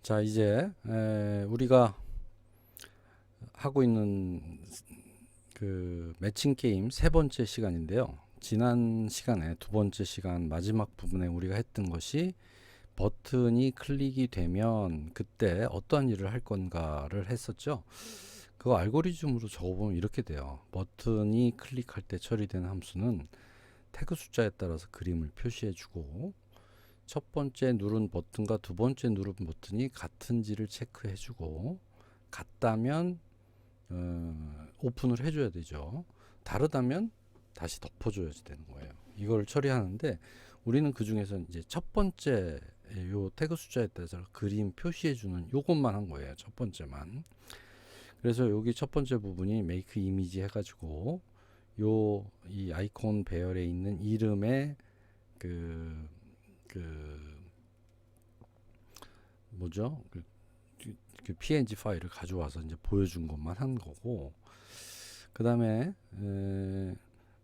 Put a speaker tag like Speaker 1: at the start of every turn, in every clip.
Speaker 1: 자, 이제 우리가 하고 있는 그 매칭 게임 세 번째 시간인데요. 지난 시간에 두 번째 시간 마지막 부분에 우리가 했던 것이 버튼이 클릭이 되면 그때 어떠한 일을 할 건가를 했었죠. 그거 알고리즘으로 적어보면 이렇게 돼요. 버튼이 클릭할 때 처리되는 함수는 태그 숫자에 따라서 그림을 표시해주고, 첫 번째 누른 버튼과 두 번째 누른 버튼이 같은지를 체크해주고, 같다면 오픈을 해줘야 되죠. 다르다면 다시 덮어줘야지 되는 거예요. 이걸 처리하는데 우리는 그 중에서 이제 첫 번째 요 태그 숫자에 따라서 그림 표시해주는 요것만 한 거예요. 첫 번째만. 그래서 여기 첫 번째 부분이 make image 해가지고 요 이 아이콘 배열에 있는 이름의 그 뭐죠? 그 png 파일을 가져와서 이제 보여준 것만 한 거고, 그 다음에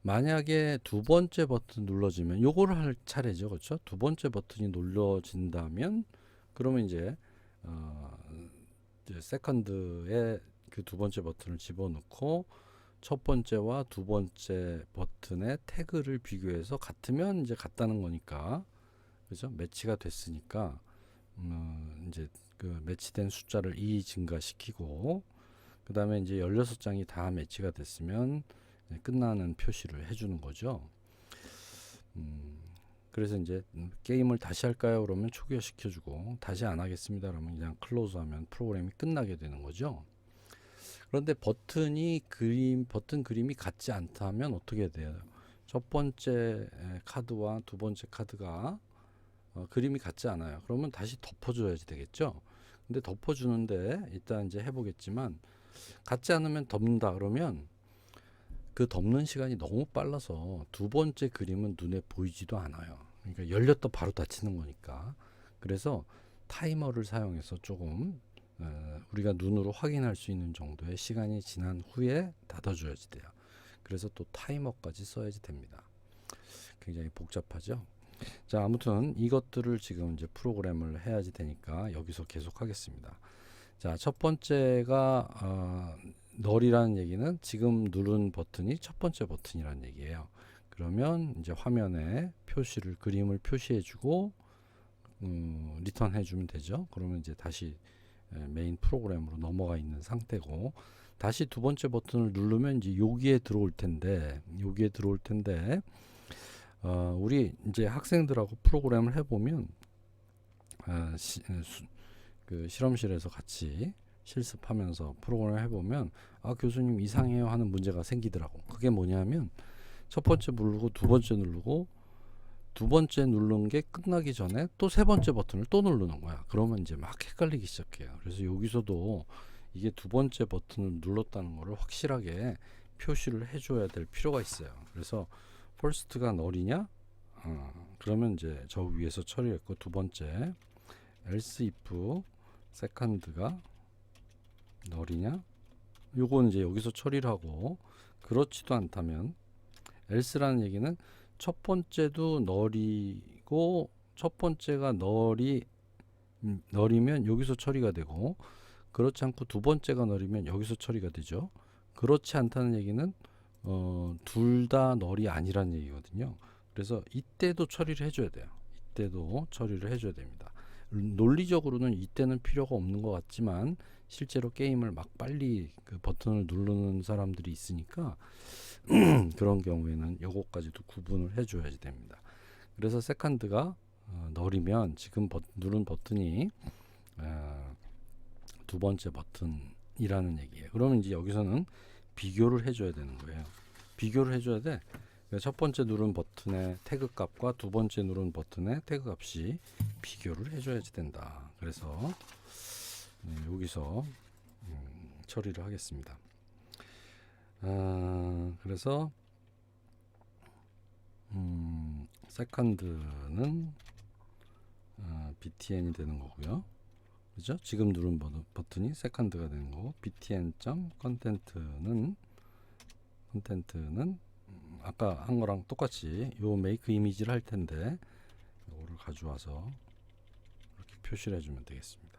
Speaker 1: 만약에 두 번째 버튼 눌러지면 요거를 할 차례죠, 그렇죠? 두 번째 버튼이 눌러진다면 그러면 이제 세컨드에 그 두 번째 버튼을 집어넣고 첫 번째와 두 번째 버튼의 태그를 비교해서 같으면 이제 같다는 거니까, 그죠? 매치가 됐으니까 이제 그 매치된 숫자를 2 증가시키고, 그 다음에 이제 16장이 다 매치가 됐으면 끝나는 표시를 해주는 거죠. 그래서 이제 게임을 다시 할까요? 그러면 초기화시켜주고, 다시 안 하겠습니다. 그러면 그냥 클로즈 하면 프로그램이 끝나게 되는 거죠. 그런데 버튼 그림이 같지 않다면 어떻게 돼요? 첫 번째 카드와 두 번째 카드가 그림이 같지 않아요. 그러면 다시 덮어줘야지 되겠죠. 근데 덮어주는데 일단 이제 해보겠지만, 같지 않으면 덮는다 그러면 그 덮는 시간이 너무 빨라서 두 번째 그림은 눈에 보이지도 않아요. 그러니까 열렸다 바로 닫히는 거니까. 그래서 타이머를 사용해서 조금 우리가 눈으로 확인할 수 있는 정도의 시간이 지난 후에 닫아줘야지 돼요. 그래서 또 타이머까지 써야지 됩니다. 굉장히 복잡하죠. 자, 아무튼 이것들을 지금 이제 프로그램을 해야지 되니까 여기서 계속 하겠습니다. 자, 첫 번째가 널이라는 얘기는 지금 누른 버튼이 첫 번째 버튼이라는 얘기예요. 그러면 이제 화면에 그림을 표시해주고 리턴해주면 되죠. 그러면 이제 다시 메인 프로그램으로 넘어가 있는 상태고, 다시 두 번째 버튼을 누르면 이제 여기에 들어올 텐데 우리 이제 학생들하고 프로그램을 해보면 그 실험실에서 같이 실습하면서 프로그램을 해보면 교수님 이상해요 하는 문제가 생기더라고. 그게 뭐냐면 첫 번째 누르고 두 번째 누르고 두 번째 누른 게 끝나기 전에 또 세 번째 버튼을 또 누르는 거야. 그러면 이제 막 헷갈리기 시작해요. 그래서 여기서도 이게 두 번째 버튼을 눌렀다는 거를 확실하게 표시를 해줘야 될 필요가 있어요. 그래서 first가 널이냐? 그러면 이제 저 위에서 처리했고, 두 번째 else if second가 널이냐? 요건 이제 여기서 처리를 하고, 그렇지도 않다면 else라는 얘기는 첫 번째도 널이고 첫 번째가 널이면 여기서 처리가 되고, 그렇지 않고 두 번째가 널이면 여기서 처리가 되죠. 그렇지 않다는 얘기는 둘 다 널이 아니란 얘기거든요. 그래서 이때도 처리를 해줘야 돼요. 이때도 처리를 해줘야 됩니다. 논리적으로는 이때는 필요가 없는 것 같지만 실제로 게임을 막 빨리 그 버튼을 누르는 사람들이 있으니까 그런 경우에는 요거까지도 구분을 해줘야지 됩니다. 그래서 세컨드가 널이면 지금 누른 버튼이 두 번째 버튼이라는 얘기예요. 그러면 이제 여기서는 비교를 해줘야 되는 거예요. 비교를 해줘야 돼. 첫 번째 누른 버튼의 태그 값과 두 번째 누른 버튼의 태그 값이 비교를 해줘야지 된다. 그래서 여기서 처리를 하겠습니다. 그래서 세컨드는 btn이 되는 거고요. 그죠? 지금 누른 버튼이 세컨드가 되는 거고, btn.content는 아까 한 거랑 똑같이 요 make image를 할 텐데 요거를 가져와서 이렇게 표시를 해주면 되겠습니다.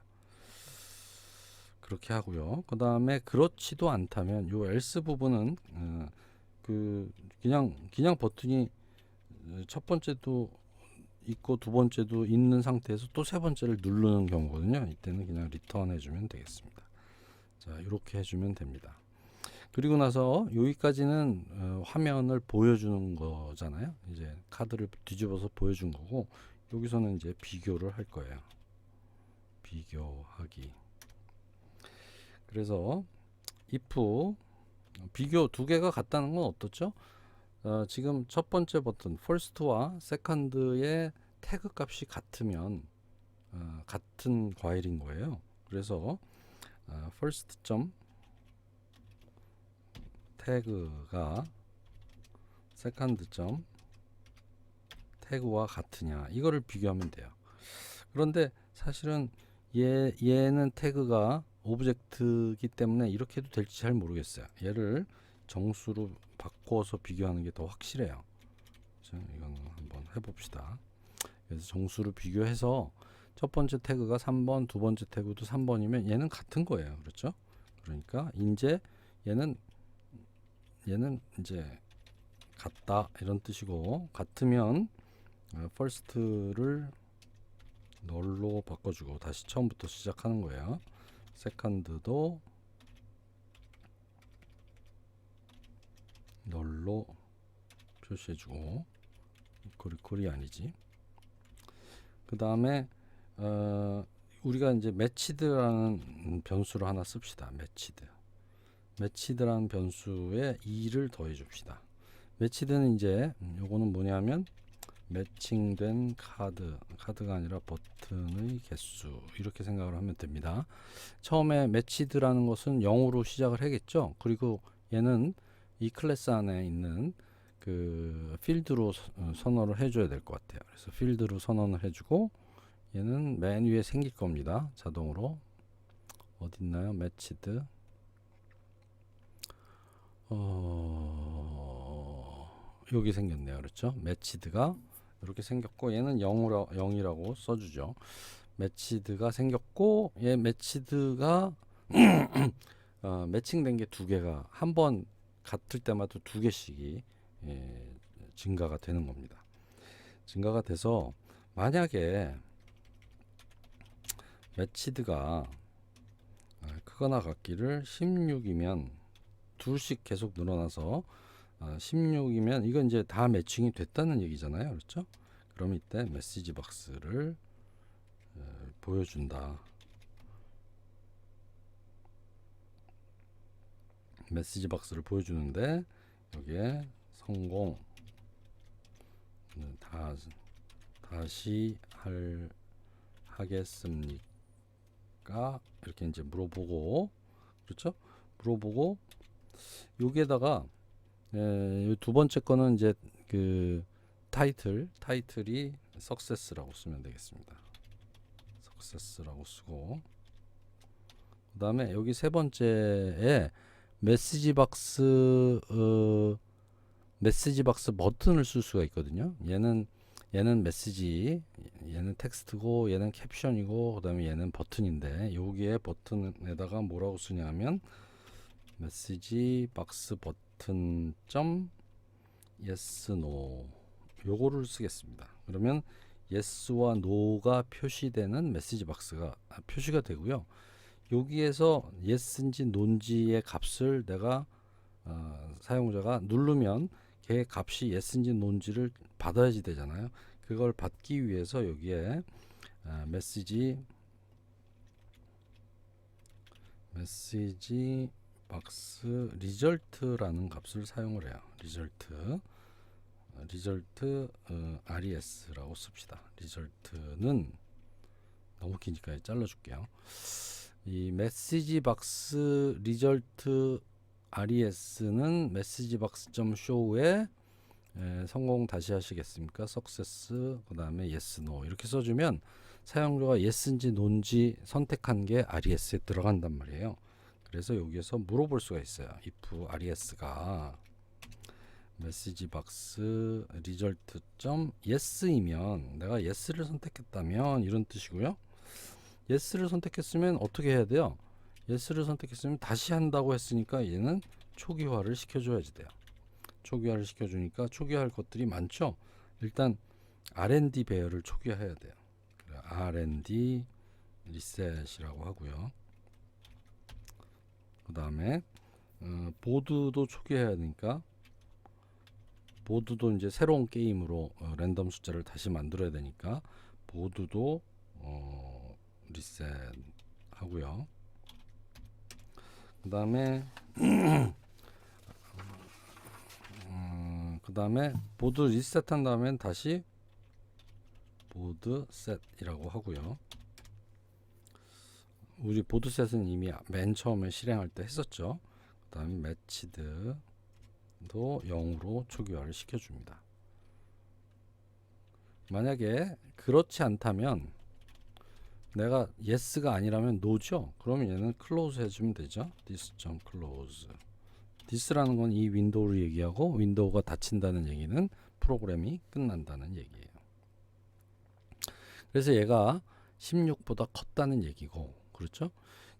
Speaker 1: 그렇게 하고요. 그 다음에 그렇지도 않다면 요 else 부분은 그냥 버튼이 첫 번째도 있고 두 번째도 있는 상태에서 또 세 번째를 누르는 경우거든요. 이때는 그냥 리턴 해주면 되겠습니다. 자, 이렇게 해주면 됩니다. 그리고 나서 여기까지는 화면을 보여주는 거잖아요. 이제 카드를 뒤집어서 보여준 거고, 여기서는 이제 비교를 할 거예요. 비교하기. 그래서 if 비교 두 개가 같다는 건 어떻죠? 지금 첫 번째 버튼 first와 second의 태그 값이 같으면 같은 과일인 거예요. 그래서 first 점 태그가 second 점 태그와 같으냐, 이거를 비교하면 돼요. 그런데 사실은 얘는 태그가 오브젝트이기 때문에 이렇게 해도 될지 잘 모르겠어요. 얘를 정수로 바꿔서 비교하는 게 더 확실해요. 자, 이거는 한번 해봅시다. 그래서 정수로 비교해서 첫 번째 태그가 3번, 두 번째 태그도 3번이면 얘는 같은 거예요. 그렇죠? 그러니까 이제 얘는 이제 같다 이런 뜻이고, 같으면 first를 널로 바꿔주고 다시 처음부터 시작하는 거예요. second도 널로 표시해주고, 이퀄이 아니지. 그 다음에 우리가 이제 matched라는 변수를 하나 씁시다. matched라는 변수에 2를 더해 줍시다. matched는 이제 요거는 뭐냐면 매칭된 카드가 아니라 버튼의 개수, 이렇게 생각을 하면 됩니다. 처음에 matched라는 것은 0으로 시작을 하겠죠. 그리고 얘는 이 클래스 안에 있는 그 필드로 선언을 해줘야 될 것 같아요. 그래서 필드로 선언을 해주고, 얘는 맨 위에 생길 겁니다. 자동으로. 어디 있나요? matched. 여기 생겼네요. 그렇죠? matched가 이렇게 생겼고, 얘는 0이라고 써주죠. matched가 생겼고, 얘 matched가 매칭된 게 두 개가 한 번 같을 때마다 두 개씩이 증가가 되는 겁니다. 증가가 돼서 만약에 matched가 크거나 같기를 16이면 둘씩 계속 늘어나서 16이면 이건 이제 다 매칭이 됐다는 얘기잖아요. 그렇죠? 그럼 이때 메시지 박스를 보여준다. 메시지 박스를 보여주는데, 여기에 성공 다시 하겠습니까? 이렇게 이제 물어보고, 그렇죠? 물어보고, 여기에다가 두 번째 거는 이제 그 타이틀이 success라고 쓰면 되겠습니다. success라고 쓰고, 그 다음에 여기 세 번째에 메시지 박스 버튼을 쓸 수가 있거든요. 얘는 메시지, 얘는 텍스트고, 얘는 캡션이고, 그 다음에 얘는 버튼인데, 여기에 버튼에다가 뭐라고 쓰냐면 메시지 박스 버튼 점 yes no, 요거를 쓰겠습니다. 그러면 yes와 no가 표시되는 메시지 박스가 표시가 되고요. 여기에서 yes인지 no인지의 값을 내가 사용자가 누르면 걔 값이 yes인지 no인지를 받아야지 되잖아요. 그걸 받기 위해서 여기에 메시지 박스 리절트라는 값을 사용을 해요. 리절트 res라고 씁시다. 리절트는 너무 기니까 잘라줄게요. 이 메시지 박스 리절트 res는 메시지 박스 점 show에 성공 다시 하시겠습니까? success, 그 다음에 yes no 이렇게 써주면 사용자가 yes인지 no인지 선택한 게 res에 들어간단 말이에요. 그래서 여기에서 물어볼 수가 있어요. if res가 메시지 박스 리절트 점 yes이면, 내가 yes를 선택했다면 이런 뜻이고요. yes를 선택했으면 어떻게 해야 돼요? yes를 선택했으면 다시 한다고 했으니까 얘는 초기화를 시켜줘야지 돼요. 초기화를 시켜주니까 초기화할 것들이 많죠. 일단 R&D 배열을 초기화해야 돼요. R&D 리셋이라고 하고요. 그 다음에 보드도 초기화해야 되니까 보드도 이제 새로운 게임으로 랜덤 숫자를 다시 만들어야 되니까 보드도 리셋하고요. 그 다음에 보드 리셋한 다음엔 다시 보드 셋이라고 하고요. 우리 보드 셋은 이미 맨 처음에 실행할 때 했었죠. 그 다음에 매치드도 0으로 초기화를 시켜줍니다. 만약에 그렇지 않다면 내가 yes가 아니라면 no죠. 그러면 얘는 close 해주면 되죠. this.close. this라는 건 이 윈도우를 얘기하고 윈도우가 닫힌다는 얘기는 프로그램이 끝난다는 얘기예요. 그래서 얘가 16보다 컸다는 얘기고, 그렇죠?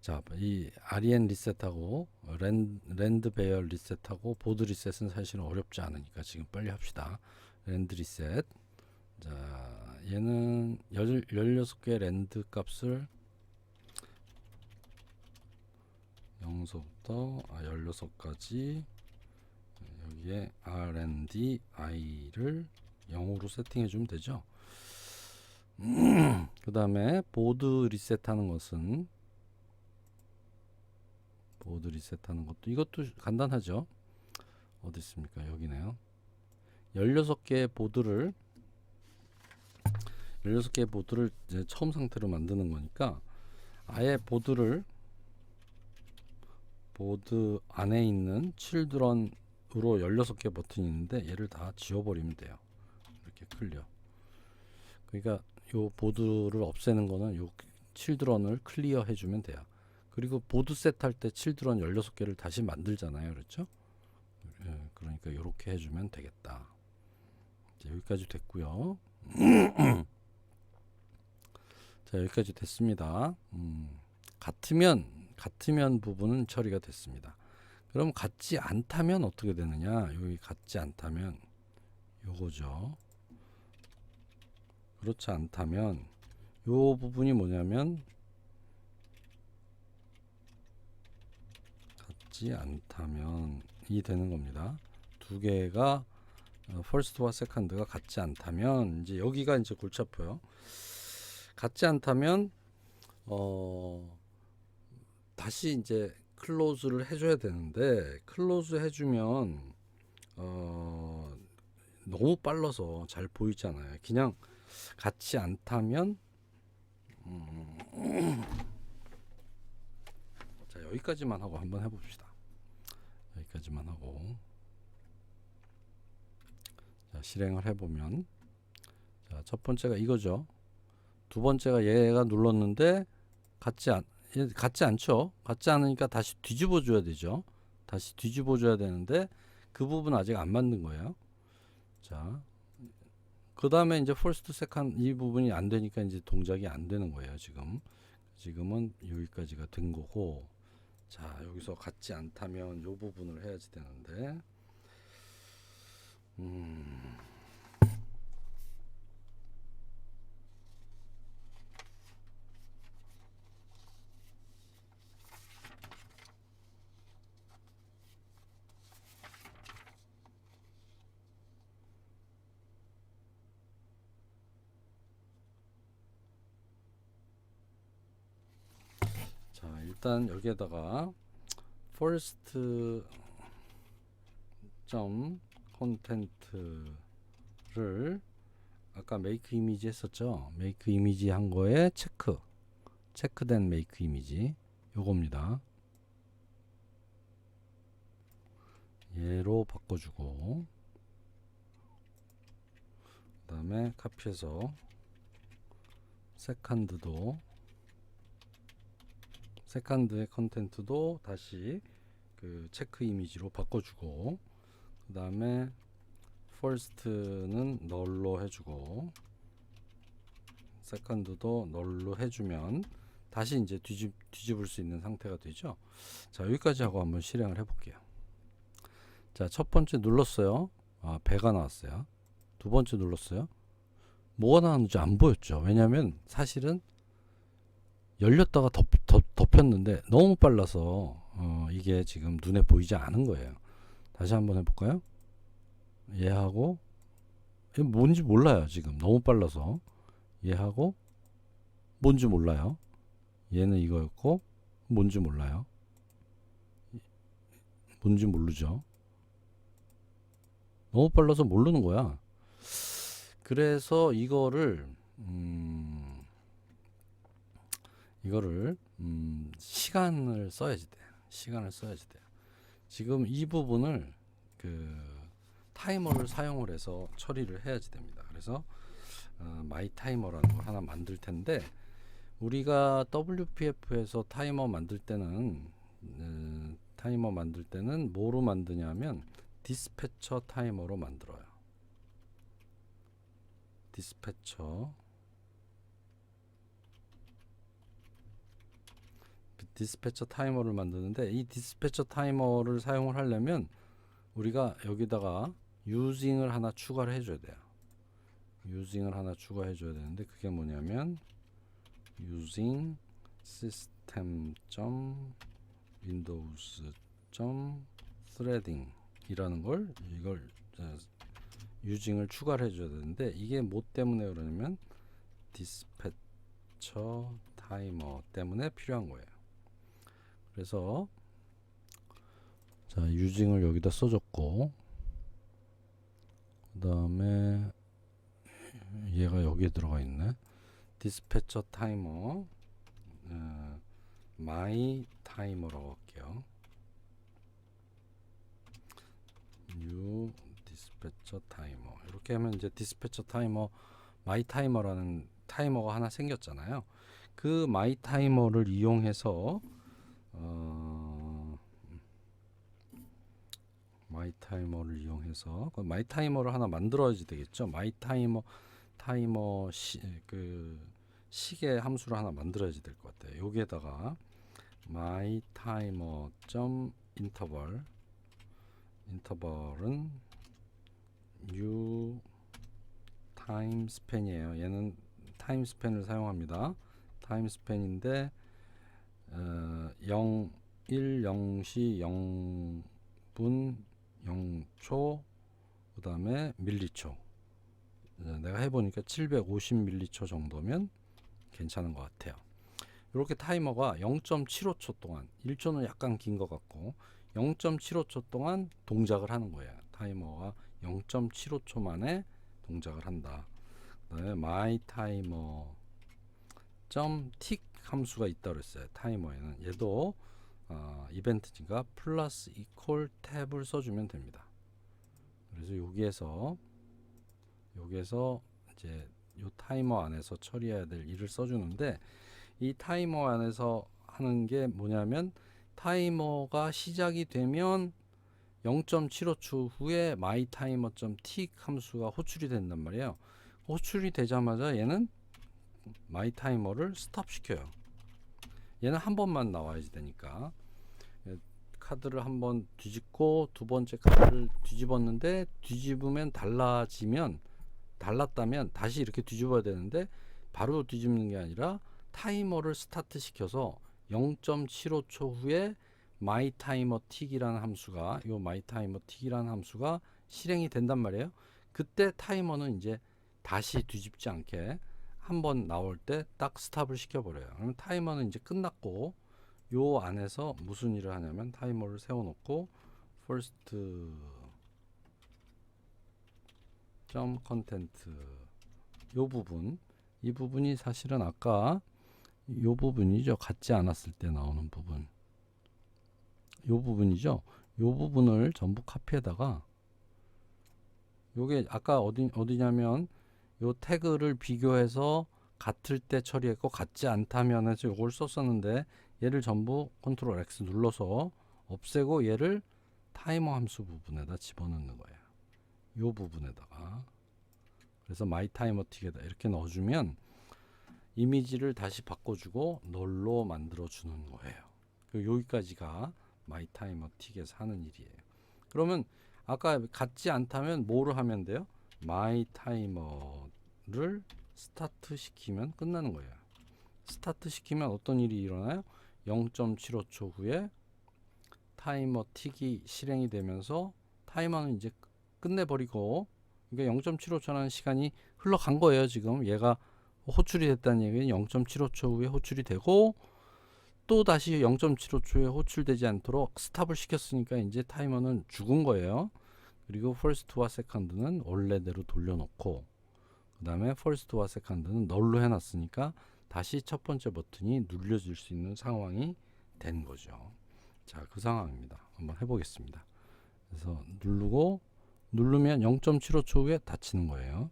Speaker 1: 자, 이 REN 리셋하고 랜드 배열 리셋하고 보드 리셋은 사실은 어렵지 않으니까 지금 빨리 합시다. 랜드 리셋. 자, 얘는 16개 랜드 값을 0서부터 16까지 여기에 R&D I를 0으로 세팅해 주면 되죠. 그 다음에 보드 리셋하는 것은 이것도 간단하죠. 어디 있습니까? 여기네요. 16개의 보드를 이제 처음 상태로 만드는 거니까 아예 보드 안에 있는 칠드런으로 16개 버튼이 있는데 얘를 다 지워버리면 돼요. 이렇게 클리어. 그러니까 요 보드를 없애는 거는 요 칠드런을 클리어 해주면 돼요. 그리고 보드 셋 할 때 칠드런 16개를 다시 만들잖아요. 그렇죠? 그러니까 이렇게 해주면 되겠다. 여기까지 됐고요. 자, 여기까지 됐습니다. 같으면 부분은 처리가 됐습니다. 그럼 같지 않다면 어떻게 되느냐? 여기 같지 않다면 요거죠. 그렇지 않다면 요 부분이 뭐냐면 같지 않다면이 되는 겁니다. 두 개가 first와 second가 같지 않다면 이제 여기가 이제 골치 아파요. 같지 않다면 다시 이제 클로즈를 해줘야 되는데 클로즈 해주면 너무 빨라서 잘 보이지 않아요. 그냥 같지 않다면 자, 여기까지만 하고 한번 해봅시다. 여기까지만 하고 자, 실행을 해보면 자, 첫 번째가 이거죠. 두 번째가 얘가 눌렀는데 같지 않죠. 같지 않으니까 다시 뒤집어 줘야 되죠. 다시 뒤집어 줘야 되는데 그 부분 아직 안 만든 거예요. 자, 그 다음에 이제 first, second 이 부분이 안 되니까 이제 동작이 안 되는 거예요. 지금은 여기까지가 된 거고, 자, 여기서 같지 않다면 이 부분을 해야지 되는데, 자, 일단 여기에다가 first 점 content를 아까 make 이미지 했었죠. make 이미지 한 거에 체크된 make 이미지 요겁니다. 얘로 바꿔주고 그 다음에 카피해서 세컨드의 컨텐트도 다시 그 체크 이미지로 바꿔주고 그 다음에 first는 널로 해주고 세컨드도 널로 해주면 다시 이제 뒤집을 수 있는 상태가 되죠. 자, 여기까지 하고 한번 실행을 해볼게요. 자, 첫 번째 눌렀어요. 배가 나왔어요. 두 번째 눌렀어요. 뭐가 나왔는지 안 보였죠. 왜냐하면 사실은 열렸다가 덮였는데 너무 빨라서 이게 지금 눈에 보이지 않은 거예요. 다시 한번 해볼까요? 얘하고 뭔지 몰라요. 지금 너무 빨라서 얘하고 뭔지 몰라요. 얘는 이거였고 뭔지 몰라요. 뭔지 모르죠. 너무 빨라서 모르는 거야. 그래서 이거를 시간을 써야지 돼. 시간을 써야지 돼. 지금 이 부분을 타이머를 사용을 해서 처리를 해야지 됩니다. 그래서 마이 타이머라는 걸 하나 만들 텐데, 우리가 WPF에서 타이머 만들 때는 뭐로 만드냐면 디스패처 타이머로 만들어요. 디스패처 타이머를 만드는데, 이 디스패처 타이머를 사용을 하려면 우리가 여기다가 유징을 하나 추가를 해줘야 돼요. 유징을 하나 추가해 줘야 되는데, 그게 뭐냐면 using system.windows.threading 이라는 이걸 유징을 추가를 해줘야 되는데, 이게 뭐 때문에 그러냐면 디스패처 타이머 때문에 필요한 거예요. 그래서 자, 유징을 여기다 써줬고, 그 다음에 얘가 여기에 들어가 있네. 디스패처 타이머 마이 타이머라고 할게요. 뉴 디스패처 타이머 이렇게 하면 이제 디스패처 타이머 마이 타이머라는 타이머가 하나 생겼잖아요. 그 마이 타이머를 이용해서 마이 타이머를 하나 만들어야지 되겠죠. 마이 타이머 시계 함수를 하나 만들어야지 될 것 같아요. 여기에다가 my timer interval은 new time span이에요. 얘는 time span을 사용합니다. time span인데 0, 1, 0시 0분 0초 그 다음에 밀리초. 내가 해보니까 750밀리초 정도면 괜찮은 것 같아요. 이렇게 타이머가 0.75초 동안, 1초는 약간 긴 것 같고 0.75초 동안 동작을 하는 거예요. 타이머가 0.75초 만에 동작을 한다. 그 다음에 my timer .tick 함수가 있다고 했어요. 타이머에는 얘도 이벤트니까 플러스 이퀄 탭을 써주면 됩니다. 그래서 여기에서 이제 이 타이머 안에서 처리해야 될 일을 써주는데, 이 타이머 안에서 하는 게 뭐냐면 타이머가 시작이 되면 0.75초 후에 mytimer.tick 함수가 호출이 된단 말이에요. 호출이 되자마자 얘는 mytimer를 스톱 시켜요. 얘는 한 번만 나와야지 되니까 카드를 한번 뒤집고 두 번째 카드를 뒤집었는데 뒤집으면 달랐다면 다시 이렇게 뒤집어야 되는데, 바로 뒤집는 게 아니라 타이머를 스타트 시켜서 0.75초 후에 mytimertick이라는 함수가 실행이 된단 말이에요. 그때 타이머는 이제 다시 뒤집지 않게 한 번 나올 때 딱 스탑을 시켜버려요. 그러면 타이머는 이제 끝났고, 요 안에서 무슨 일을 하냐면 타이머를 세워놓고 first content 이 부분이 사실은 아까 요 부분이죠. 같지 않았을 때 나오는 부분, 요 부분이죠. 요 부분을 전부 카피에다가, 요게 아까 어디냐면 요 태그를 비교해서 같을 때 처리했고 같지 않다면 해서 요걸 썼었는데, 얘를 전부 컨트롤 X 눌러서 없애고 얘를 타이머 함수 부분에다 집어넣는 거예요. 요 부분에다가. 그래서 my timer 틱에다 이렇게 넣어주면 이미지를 다시 바꿔주고 널로 만들어주는 거예요. 여기까지가 마이 타이머 틱에서 하는 일이에요. 그러면 아까 같지 않다면 뭐를 하면 돼요? 마이 타이머를 스타트 시키면 끝나는 거예요. 스타트 시키면 어떤 일이 일어나요? 0.75초 후에 타이머 틱이 실행이 되면서 타이머는 이제 끝내버리고, 그러니까 0.75초라는 시간이 흘러간 거예요. 지금 얘가 호출이 됐다는 얘기는 0.75초 후에 호출이 되고, 또 다시 0.75초에 호출되지 않도록 스탑을 시켰으니까 이제 타이머는 죽은 거예요. 그리고 first와 second는 원래대로 돌려놓고, 그 다음에 first와 second는 널로 해놨으니까 다시 첫 번째 버튼이 눌려질 수 있는 상황이 된 거죠. 자, 그 상황입니다. 한번 해보겠습니다. 그래서 누르면 0.75초 후에 닫히는 거예요.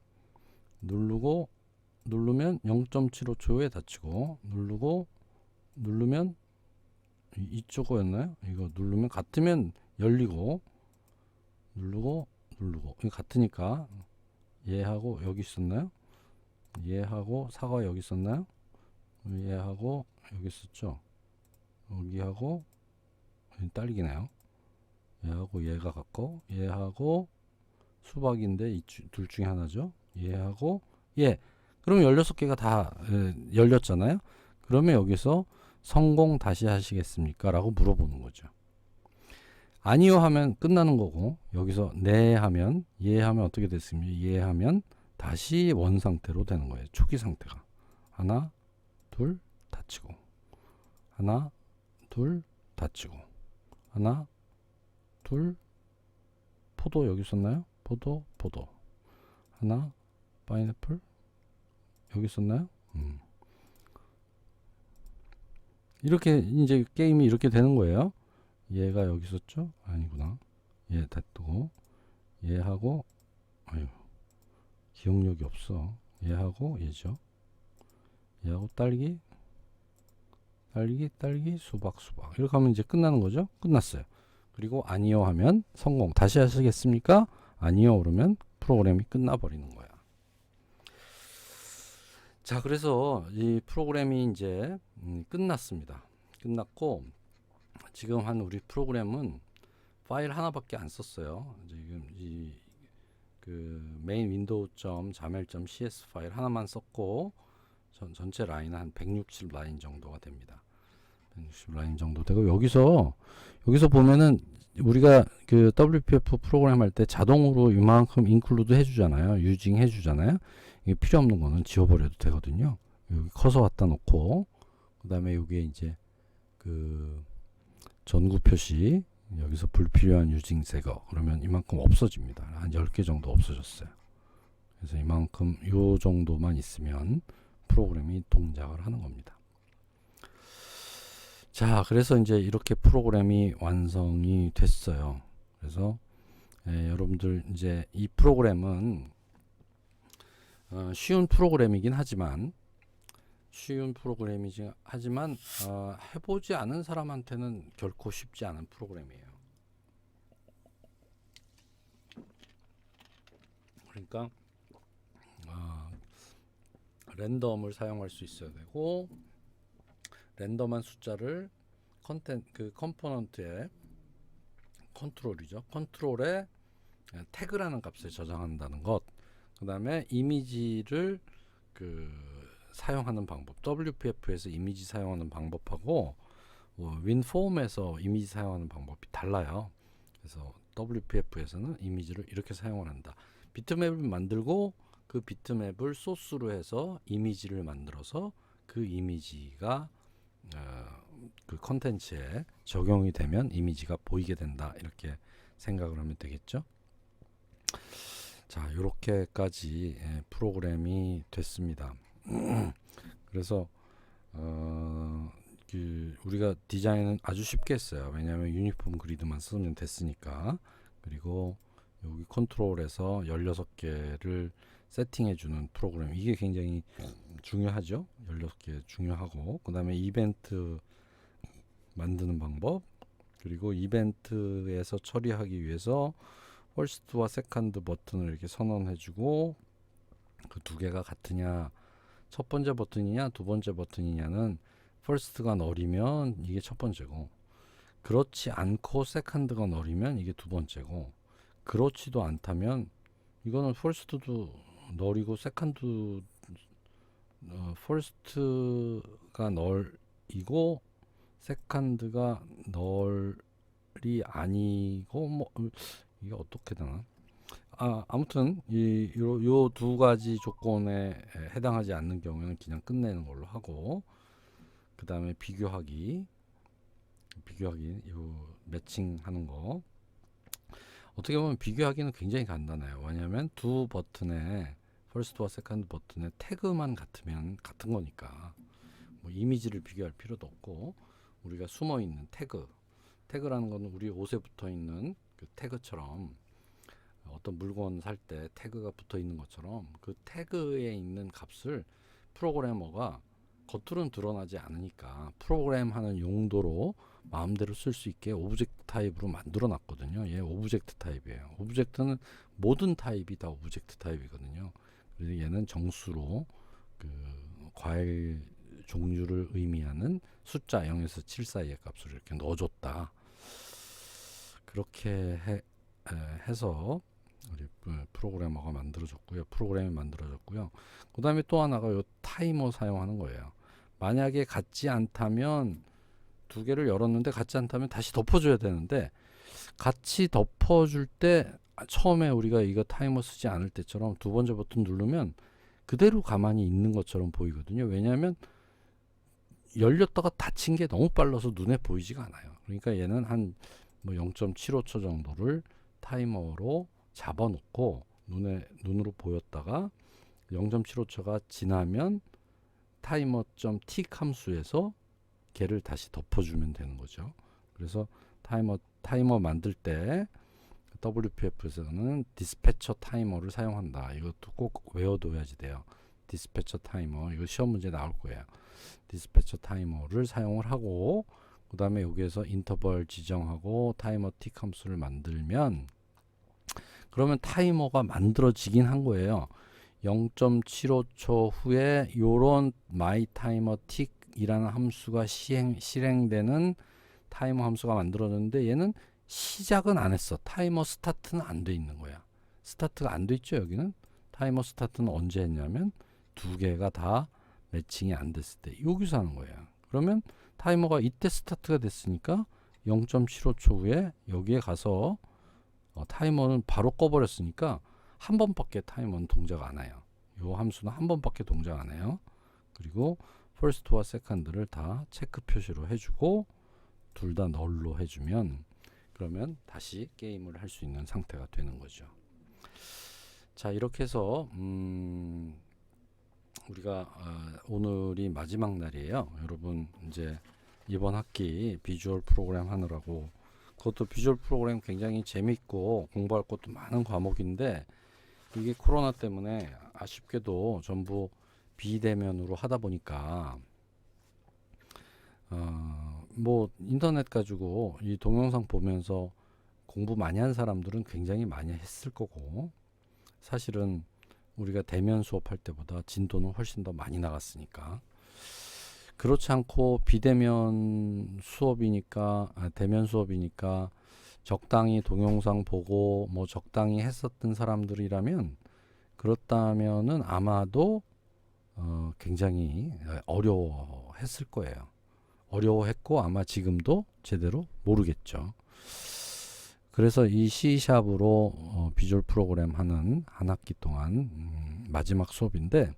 Speaker 1: 누르면 0.75초 후에 닫히고, 누르면 이쪽이었나요? 이거 누르면 같으면 열리고, 누르고 이거 같으니까 얘하고 여기 있었나요? 얘하고 사과 여기 있었나요? 얘하고 여기 있었죠. 여기하고 딸기네요. 얘하고 얘가 같고, 얘하고 수박인데 이 둘 중에 하나죠. 얘하고 얘. 그럼 16개가 다 열렸잖아요. 그러면 여기서 성공 다시 하시겠습니까? 라고 물어보는 거죠. 아니요 하면 끝나는 거고, 여기서 네 하면, 예 하면 어떻게 됐습니까? 예 하면 다시 원 상태로 되는 거예요. 초기 상태가. 하나, 둘, 닫히고. 하나, 둘, 닫히고. 하나, 둘, 포도 여기 있었나요? 포도. 하나, 파인애플 여기 있었나요? 이렇게 이제 게임이 이렇게 되는 거예요. 얘가 여기 있었죠? 아니구나. 얘 닫고, 얘하고, 아유, 기억력이 없어. 얘하고 얘죠. 얘하고 딸기, 수박. 이렇게 하면 이제 끝나는 거죠. 끝났어요. 그리고 아니요 하면 성공. 다시 하시겠습니까? 아니요 그러면 프로그램이 끝나버리는 거야. 자, 그래서 이 프로그램이 이제 끝났습니다. 끝났고, 지금 한 우리 프로그램은 파일 하나밖에 안 썼어요. 지금 이 그 메인 윈도우.jaml.cs 파일 하나만 썼고, 전체 라인은 한 160 라인 정도가 됩니다. 160 라인 정도 되고, 여기서 보면은 우리가 그 WPF 프로그램 할 때 자동으로 이만큼 인클루드 해주잖아요. 유징 해주잖아요. 이게 필요 없는 거는 지워버려도 되거든요. 여기 커서 갖다 놓고, 그 다음에 여기에 이제 그 전구 표시, 여기서 불필요한 유징 제거, 그러면 이만큼 없어집니다. 한 10개 정도 없어졌어요. 그래서 이만큼 요 정도만 있으면 프로그램이 동작을 하는 겁니다. 자, 그래서 이제 이렇게 프로그램이 완성이 됐어요. 그래서 여러분들 이제 이 프로그램은 쉬운 프로그램이긴 하지만 해보지 않은 사람한테는 결코 쉽지 않은 프로그램이에요. 그러니까 랜덤을 사용할 수 있어야 되고, 랜덤한 숫자를 컴포넌트에 컨트롤에 태그라는 값에 저장한다는 것, 그 다음에 이미지를 사용하는 방법, WPF에서 이미지 사용하는 방법하고 윈폼에서 이미지 사용하는 방법이 달라요. 그래서 WPF에서는 이미지를 이렇게 사용을 한다. 비트맵을 만들고 그 비트맵을 소스로 해서 이미지를 만들어서 그 이미지가 그 컨텐츠에 적용이 되면 이미지가 보이게 된다. 이렇게 생각을 하면 되겠죠. 자, 이렇게까지 프로그램이 됐습니다. 그래서 우리가 디자인은 아주 쉽게 했어요. 왜냐하면 유니폼 그리드만 쓰면 됐으니까. 그리고 여기 컨트롤에서 16개를 세팅해주는 프로그램, 이게 굉장히 중요하죠. 16개 중요하고, 그 다음에 이벤트 만드는 방법, 그리고 이벤트에서 처리하기 위해서 퍼스트와 세컨드 버튼을 이렇게 선언해주고, 그 두 개가 같으냐 첫 번째 버튼이냐 두 번째 버튼이냐는 first가 널이면 이게 첫 번째고, 그렇지 않고 second가 널이면 이게 두 번째고, 그렇지도 않다면 이거는 first도 널이고 second도 first가 널이고 second가 널이 아니고, 뭐 이게 어떻게 되나? 아무튼 요 두 가지 조건에 해당하지 않는 경우에는 그냥 끝내는 걸로 하고, 그 다음에 비교하기 요 매칭하는 거. 어떻게 보면 비교하기는 굉장히 간단해요. 왜냐하면 두 버튼에 퍼스트와 세컨드 버튼의 태그만 같으면 같은 거니까 뭐 이미지를 비교할 필요도 없고, 우리가 숨어 있는 태그라는 거는 우리 옷에 붙어 있는 그 태그처럼, 어떤 물건 살 때 태그가 붙어 있는 것처럼 그 태그에 있는 값을 프로그래머가 겉으로는 드러나지 않으니까 프로그램 하는 용도로 마음대로 쓸 수 있게 오브젝트 타입으로 만들어 놨거든요. 얘 오브젝트 타입이에요. 오브젝트는 모든 타입이 다 오브젝트 타입이거든요. 그래서 얘는 정수로 그 과일 종류를 의미하는 숫자 0에서 7 사이의 값을 이렇게 넣어줬다. 그렇게 해서 우리 프로그래머가 만들어졌고요. 프로그램이 만들어졌고요. 그 다음에 또 하나가 요 타이머 사용하는 거예요. 만약에 같지 않다면, 두 개를 열었는데 같지 않다면 다시 덮어줘야 되는데, 같이 덮어줄 때 처음에 우리가 이거 타이머 쓰지 않을 때처럼 두 번째 버튼 누르면 그대로 가만히 있는 것처럼 보이거든요. 왜냐하면 열렸다가 닫힌 게 너무 빨라서 눈에 보이지가 않아요. 그러니까 얘는 한 뭐 0.75초 정도를 타이머로 잡아놓고 눈으로 보였다가 0.75초가 지나면 타이머.틱 함수에서 걔를 다시 덮어주면 되는 거죠. 그래서 타이머 만들 때 WPF에서는 디스패처 타이머를 사용한다. 이것도 꼭 외워둬야지 돼요. 디스패처 타이머, 이거 시험 문제 나올 거예요. 디스패처 타이머를 사용을 하고, 그 다음에 여기에서 인터벌 지정하고 타이머 틱 함수를 만들면, 그러면 타이머가 만들어지긴 한 거예요. 0.75초 후에 요런 my timer tick이라는 함수가 실행되는 타이머 함수가 만들어졌는데, 얘는 시작은 안 했어. 타이머 스타트는 안 돼 있는 거야. 스타트가 안 돼 있죠. 여기는 타이머 스타트는 언제 했냐면 두 개가 다 매칭이 안 됐을 때 여기서 하는 거야. 그러면 타이머가 이때 스타트가 됐으니까 0.75초 후에 여기에 가서 타이머는 바로 꺼버렸으니까 한 번밖에 타이머는 동작 안 해요. 요 함수는 한 번밖에 동작 안 해요. 그리고 first와 second를 다 체크 표시로 해주고 둘 다 널로 해주면, 그러면 다시 게임을 할 수 있는 상태가 되는 거죠. 자, 이렇게 해서 우리가 오늘이 마지막 날이에요. 여러분 이제 이번 학기 비주얼 프로그램 하느라고, 그것도 비주얼 프로그램 굉장히 재밌고 공부할 것도 많은 과목인데, 이게 코로나 때문에 아쉽게도 전부 비대면으로 하다 보니까 뭐 인터넷 가지고 이 동영상 보면서 공부 많이 한 사람들은 굉장히 많이 했을 거고, 사실은 우리가 대면 수업할 때보다 진도는 훨씬 더 많이 나갔으니까. 그렇지 않고 비대면 수업이니까, 대면 수업이니까 적당히 동영상 보고 뭐 적당히 했었던 사람들이라면, 그렇다면은 아마도 굉장히 어려워했을 거예요. 어려워했고 아마 지금도 제대로 모르겠죠. 그래서 이 C샵으로 비주얼 프로그램 하는 한 학기 동안 마지막 수업인데,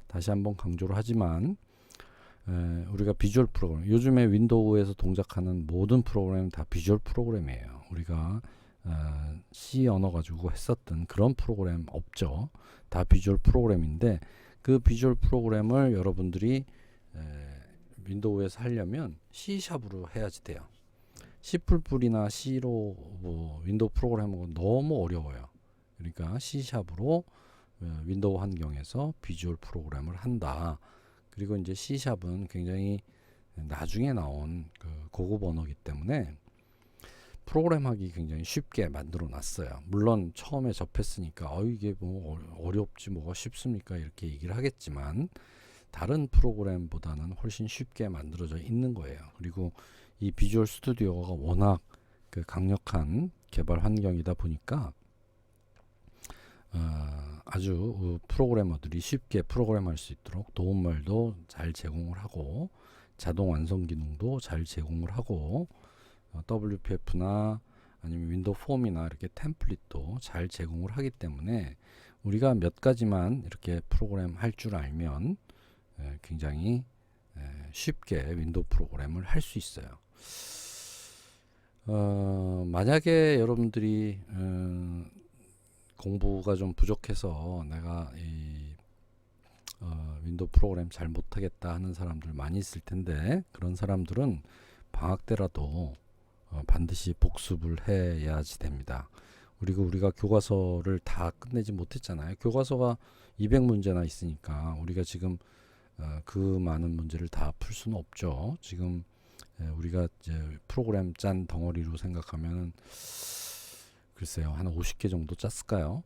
Speaker 1: 다시 한번 강조를 하지만 우리가 비주얼 프로그램, 요즘에 윈도우에서 동작하는 모든 프로그램은 다 비주얼 프로그램이에요. 우리가 C 언어 가지고 했었던 그런 프로그램 없죠. 다 비주얼 프로그램인데, 그 비주얼 프로그램을 여러분들이 윈도우에서 하려면 C샵으로 해야지 돼요. C++이나 C로 뭐 윈도우 프로그램은 너무 어려워요. 그러니까 C샵으로 윈도우 환경에서 비주얼 프로그램을 한다. 그리고 이제 C샵은 굉장히 나중에 나온 그 고급 언어이기 때문에 프로그램하기 굉장히 쉽게 만들어 놨어요. 물론 처음에 접했으니까 이게 뭐 어렵지 뭐가 쉽습니까 이렇게 얘기를 하겠지만, 다른 프로그램보다는 훨씬 쉽게 만들어져 있는 거예요. 그리고 이 비주얼 스튜디오가 워낙 그 강력한 개발 환경이다 보니까 아주 프로그래머들이 쉽게 프로그램할 수 있도록 도움말도 잘 제공을 하고 자동 완성 기능도 잘 제공을 하고 WPF나 아니면 윈도우 폼이나 이렇게 템플릿도 잘 제공을 하기 때문에 우리가 몇 가지만 이렇게 프로그램 할 줄 알면 굉장히 쉽게 윈도우 프로그램을 할 수 있어요. 만약에 여러분들이 공부가 좀 부족해서 내가 이 윈도우 프로그램 잘 못하겠다 하는 사람들 많이 있을 텐데, 그런 사람들은 방학 때라도 반드시 복습을 해야지 됩니다. 그리고 우리가 교과서를 다 끝내지 못했잖아요. 교과서가 200문제나 있으니까 우리가 지금 그 많은 문제를 다 풀 수는 없죠. 지금 우리가 이제 프로그램 짠 덩어리로 생각하면 글쎄요, 한 50개 정도 짰을까요?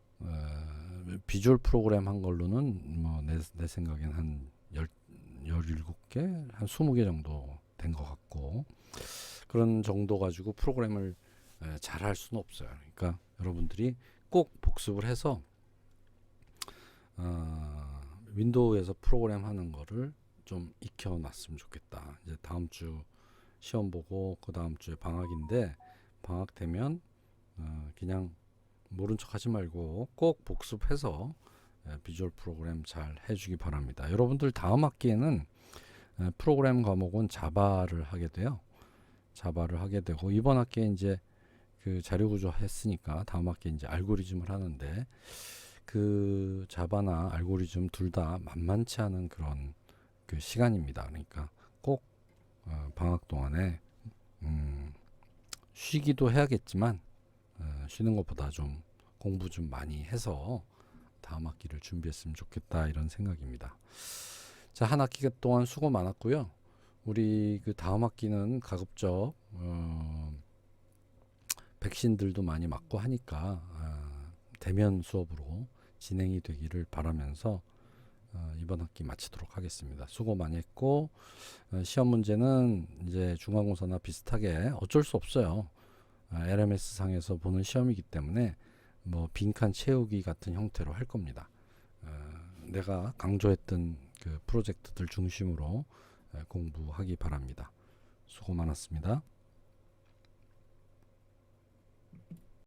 Speaker 1: 비주얼 프로그램 한 걸로는 뭐 내 생각엔 한 17개, 한 20개 정도 된 것 같고, 그런 정도 가지고 프로그램을 잘 할 수는 없어요. 그러니까 여러분들이 꼭 복습을 해서 윈도우에서 프로그램 하는 거를 좀 익혀놨으면 좋겠다. 이제 다음 주 시험 보고 그 다음 주에 방학인데, 방학 되면 그냥 모른 척 하지 말고 꼭 복습해서 비주얼 프로그램 잘 해주기 바랍니다. 여러분들 다음 학기에는 프로그램 과목은 자바를 하게 돼요. 자바를 하게 되고, 이번 학기에 이제 그 자료 구조 했으니까 다음 학기에 이제 알고리즘을 하는데, 그 자바나 알고리즘 둘 다 만만치 않은 그런 그 시간입니다. 그러니까 꼭 방학 동안에 쉬기도 해야겠지만 쉬는 것보다 좀 공부 좀 많이 해서 다음 학기를 준비했으면 좋겠다, 이런 생각입니다. 자, 한 학기 동안 수고 많았고요. 우리 그 다음 학기는 가급적 백신들도 많이 맞고 하니까 대면 수업으로 진행이 되기를 바라면서 이번 학기 마치도록 하겠습니다. 수고 많이 했고, 시험 문제는 이제 중간고사나 비슷하게 어쩔 수 없어요. LMS 상에서 보는 시험이기 때문에 뭐 빈칸 채우기 같은 형태로 할 겁니다. 내가 강조했던 그 프로젝트들 중심으로 공부하기 바랍니다. 수고 많았습니다.